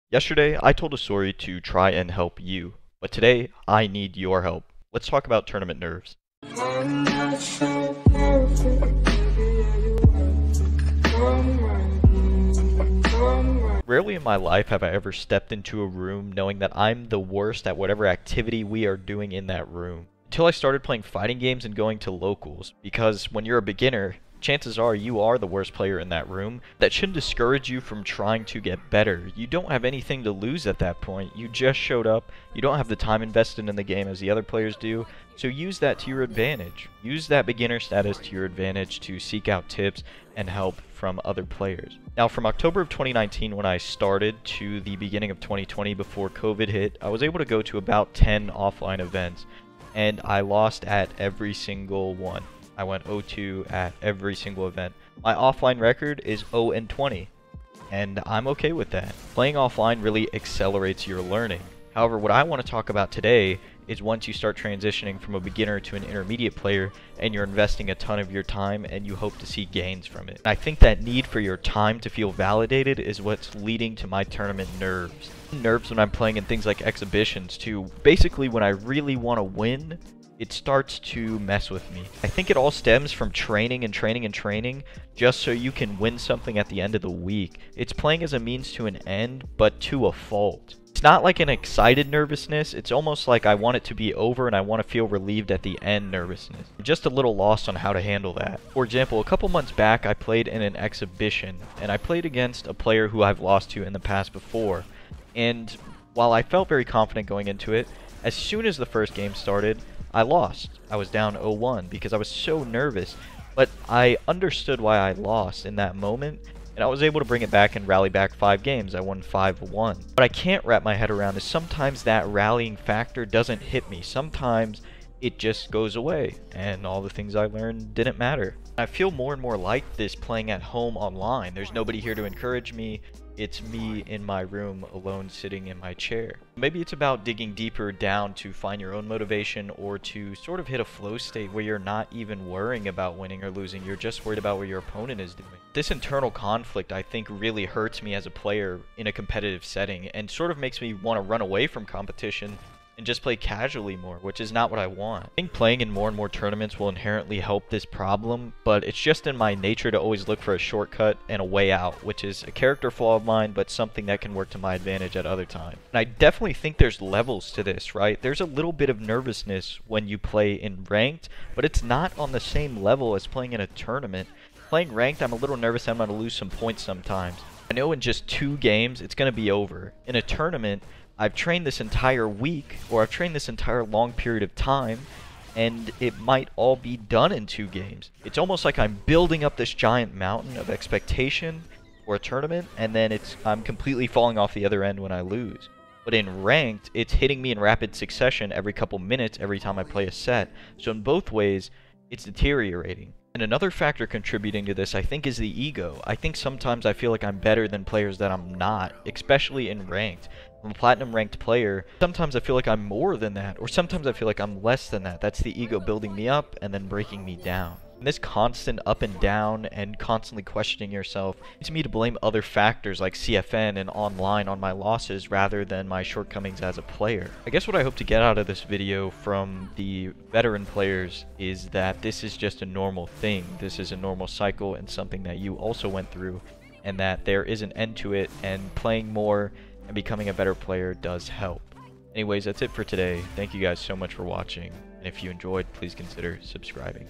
Yesterday, I told a story to try and help you, but today, I need your help. Let's talk about tournament nerves. Rarely in my life have I ever stepped into a room knowing that I'm the worst at whatever activity we are doing in that room. Until I started playing fighting games and going to locals, because when you're a beginner, chances are you are the worst player in that room. That shouldn't discourage you from trying to get better. You don't have anything to lose at that point. You just showed up. You don't have the time invested in the game as the other players do. So use that to your advantage. Use that beginner status to your advantage to seek out tips and help from other players. Now, from October of 2019 when I started to the beginning of 2020 before COVID hit, I was able to go to about 10 offline events, and I lost at every single one. I went 0-2 at every single event. My offline record is 0-20, and I'm okay with that. Playing offline really accelerates your learning. However, what I want to talk about today is once you start transitioning from a beginner to an intermediate player and you're investing a ton of your time and you hope to see gains from it. I think that need for your time to feel validated is what's leading to my tournament nerves. Nerves when I'm playing in things like exhibitions too. Basically, when I really want to win, it starts to mess with me. I think it all stems from training and training and training just so you can win something at the end of the week. It's playing as a means to an end, but to a fault. It's not like an excited nervousness, it's almost like I want it to be over and I want to feel relieved at the end nervousness. I'm just a little lost on how to handle that. For example, a couple months back I played in an exhibition, and I played against a player who I've lost to in the past before. And while I felt very confident going into it, as soon as the first game started, I lost. I was down 0-1 because I was so nervous, but I understood why I lost in that moment, and I was able to bring it back and rally back 5 games. I won 5-1. What I can't wrap my head around is sometimes that rallying factor doesn't hit me. Sometimes it just goes away, and all the things I learned didn't matter. I feel more and more like this playing at home online. There's nobody here to encourage me. It's me in my room alone sitting in my chair. Maybe it's about digging deeper down to find your own motivation or to sort of hit a flow state where you're not even worrying about winning or losing. You're just worried about what your opponent is doing. This internal conflict, I think, really hurts me as a player in a competitive setting and sort of makes me want to run away from competition and just play casually more, which is not what I want. I think playing in more and more tournaments will inherently help this problem, but it's just in my nature to always look for a shortcut and a way out, which is a character flaw of mine, but something that can work to my advantage at other times. And I definitely think there's levels to this, right? There's a little bit of nervousness when you play in ranked, but it's not on the same level as playing in a tournament. Playing ranked, I'm a little nervous I'm going to lose some points sometimes. I know in just 2 games, it's going to be over. In a tournament, I've trained this entire week, or I've trained this entire long period of time, and it might all be done in 2 games. It's almost like I'm building up this giant mountain of expectation for a tournament, and then I'm completely falling off the other end when I lose. But in ranked, it's hitting me in rapid succession every couple minutes every time I play a set. So in both ways, it's deteriorating. And another factor contributing to this, I think, is the ego. I think sometimes I feel like I'm better than players that I'm not, especially in ranked. I'm a platinum ranked player. Sometimes I feel like I'm more than that, or sometimes I feel like I'm less than that. That's the ego building me up and then breaking me down. And this constant up and down and constantly questioning yourself leads me to blame other factors like CFN and online on my losses rather than my shortcomings as a player. I guess what I hope to get out of this video from the veteran players is that this is just a normal thing. This is a normal cycle and something that you also went through, and that there is an end to it, and playing more and becoming a better player does help. Anyways, that's it for today. Thank you guys so much for watching, and if you enjoyed, please consider subscribing.